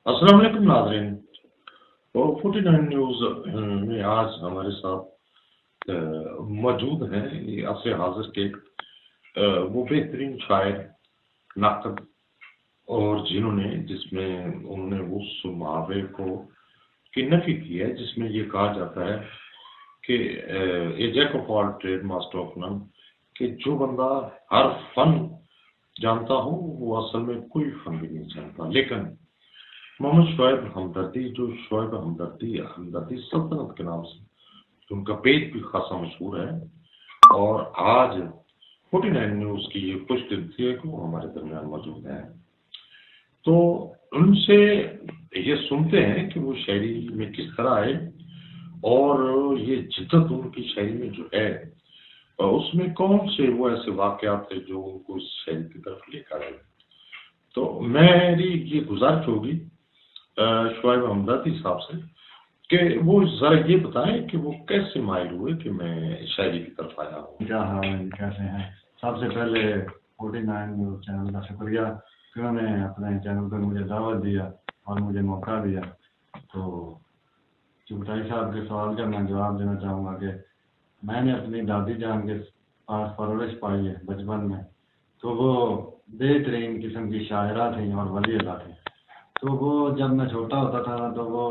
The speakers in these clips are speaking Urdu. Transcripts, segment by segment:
السلام علیکم ناظرین، اور 49 نیوز میں آج ہمارے ساتھ موجود ہیں یہ عصر حاضر کے وہ بہترین شاعر، ناقد، اور جنہوں نے جس میں انہوں نے اس محاورے کی نفی کی ہے جس میں یہ کہا جاتا ہے کہ a jack of all trade master of none, کہ جو بندہ ہر فن جانتا ہو وہ اصل میں کوئی فن بھی نہیں جانتا۔ لیکن محمد شعیب ہمدردی، جو شعیب ہمدردی سلطنت کے نام سے ان کا پیج بھی خاصا مشہور ہے، اور آج 49 نیوز کی یہ خوش دلی ہے کہ وہ ہمارے درمیان موجود ہیں۔ تو ان سے یہ سنتے ہیں کہ وہ شاعری میں کس طرح ہے، اور یہ جدت ان کی شاعری میں جو ہے اس میں کون سے وہ ایسے واقعات ہیں جو ان کو اس شاعری کی طرف لے کر آئے۔ تو میری یہ گزارش ہوگی شعیب ہمدردی صاحب سے کہ وہ ذرا یہ بتائیں کہ وہ کیسے مائل ہوئے کہ میں شاعری کی طرف آیا ہوں۔ کیا حال ہے، کیسے ہیں؟ سب سے پہلے 49 نیوز چینل کا شکریہ کہ انہوں نے اپنے چینل پر مجھے دعوت دیا اور مجھے موقع دیا۔ تو چغتائی صاحب کے سوال کا میں جواب دینا چاہوں گا کہ میں نے اپنی دادی جان کے پاس پرورش پائی ہے بچپن میں، تو وہ بہترین قسم کی شاعرہ تھیں اور ولی اللہ تھیں۔ تو وہ جب میں چھوٹا ہوتا تھا تو وہ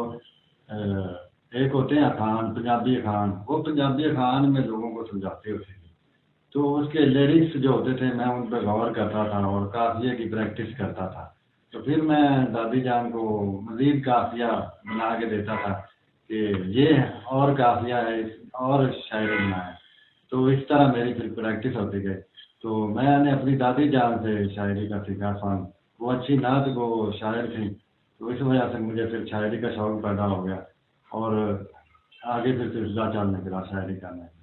ایک ہوتے ہیں اخوان، پنجابی اخوان، وہ پنجابی اخوان میں لوگوں کو سمجھاتے ہوتے تھے، تو اس کے لیرکس جو ہوتے تھے میں ان پہ غور کرتا تھا اور قافیے کی پریکٹس کرتا تھا۔ تو پھر میں دادی جان کو مزید قافیہ بنا کے دیتا تھا کہ یہ اور قافیہ ہے اور شاعری بنا ہے، تو اس طرح میری پھر پریکٹس ہوتی گئی۔ تو میں نے اپنی دادی جان سے شاعری کا سیکھا فن، وہ اچھی نعت کو شاعر تھیں، تو اس وجہ سے مجھے پھر شاعری کا شوق پیدا ہو گیا اور آگے پھر سلسلہ چلنے کے بعد شاعری کرنا ہے۔